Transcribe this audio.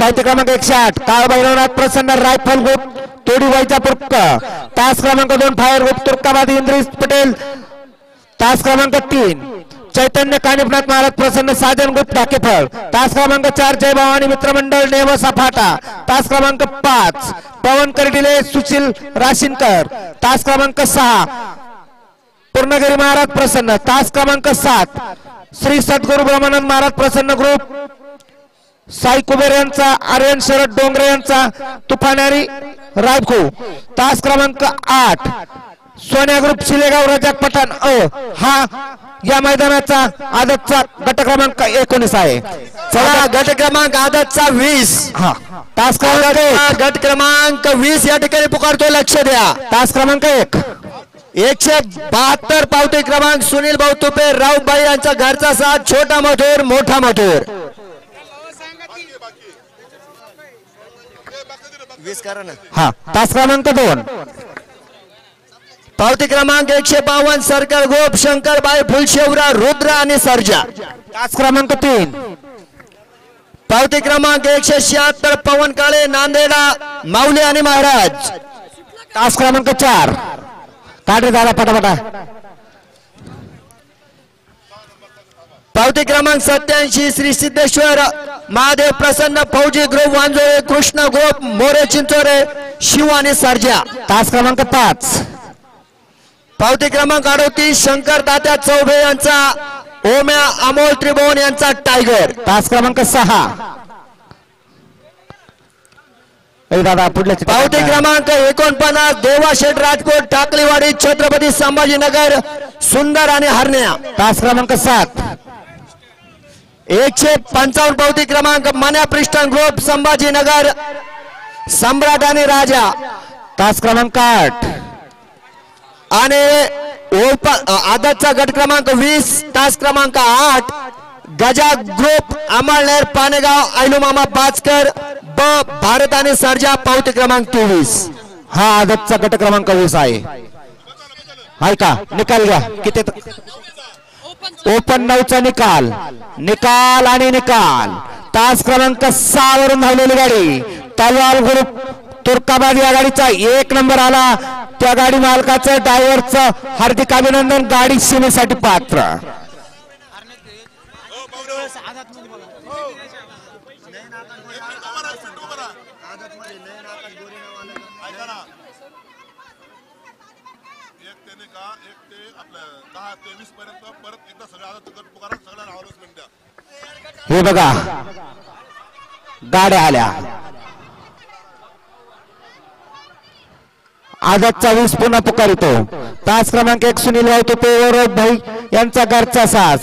पावती क्रमांक 108 काळ भैरवनाथ प्रसन्न रायफल ग्रुप तोडी वैजापूर तास क्रमांक 2 फायर ग्रुप तुर्काबादी इंद्रिस पटेल तास क्रमांक 3 चैतन्य कानिपनाथ महाराज प्रसन्न साजन ग्रुप ढाकेफळ तास क्रमांक 4 जय भवानी मित्रमंडळ नेवसा फाटा तास क्रमांक 5 पवन कर्डिले सुशील राशीनकर तास क्रमांक 6 पूर्णगिरी महाराज प्रसन्न तास क्रमांक 7 श्री सद्गुरु ब्रह्मानंद महाराज प्रसन्न ग्रुप साई कुबेर यांचा आर्यन शरद डोंगरे यांचा तुफानारी रायखू तास क्रमांक 8 सोन्या ग्रुप शिलेगाव रजाक पठाण हा या मैदानाचा आदतचा गट क्रमांक 19 आहे। चला गट क्रमांक आदतचा 20 हा तास क्रमांक गट क्रमांक 20 या ठिकाणी पुकारतो लक्ष द्या। तास क्रमांक 1 172 पावती क्रमांक सुनील भाऊ तुपे राऊबाई यांचा घरचा साथ छोटा मथुर मोठा मथुर 20 करा ना। हा तास क्रमांक 2 पावती क्रमांक 152 सर्कल गोप शंकरबाई फुलशेवरा रुद्र आणि सर्जा तास क्रमांक 3 पावती क्रमांक 176 पवन काळे नांदेडा माऊली आणि महाराज तास क्रमांक 4 काढे दादा पटापटा पावती क्रमांक 87 श्री सिद्धेश्वर महादेव प्रसन्न फौजी ग्रुप वांजोळे कृष्ण ग्रुप मोरे चिंचोरे शिव आणि सर्जा तास क्रमांक 5 पावती क्रमांक 38 शंकर तात्या चौबे यांचा ओम्या अमोल त्रिभुवन यांचा टायगर तास क्रमांक 6 दादा पुढल्या पावती क्रमांक 49 देवाशेठ राजकोट टाकलीवाडी छत्रपती संभाजीनगर सुंदर आणि हरण्या तास क्रमांक 7 155 पावती क्रमांक मन्या प्रिस्टन ग्रुप संभाजीनगर सम्राट आणि राजा तास क्रमांक 8 आणि आदतचा गट क्रमांक 20 तास क्रमांक 8 गजा ग्रुप अमळनेर पानेगाव ऐलूमामा पाचकर ब भारत आणि सर्जा पावती क्रमांक 23 हा आदतचा गट क्रमांक 20 आहे का निकाल घ्या किती ओपन 9 चा निकाल आणि निकाल तास क्रमांक 6 वरून धावलेली गाडी तलवार ग्रुप तुर्काबाद या गाडीचा 1 नंबर आला त्या गाडी मालकाचं ड्रायव्हरचं हार्दिक अभिनंदन गाडी सीमेसाठी पात्र हे बघा गाड्या आल्या आदतचा 20 पुन्हा पुकारितो तास क्रमांक 1 सुनील भाऊ तुपे भाई यांचा घरचा साथ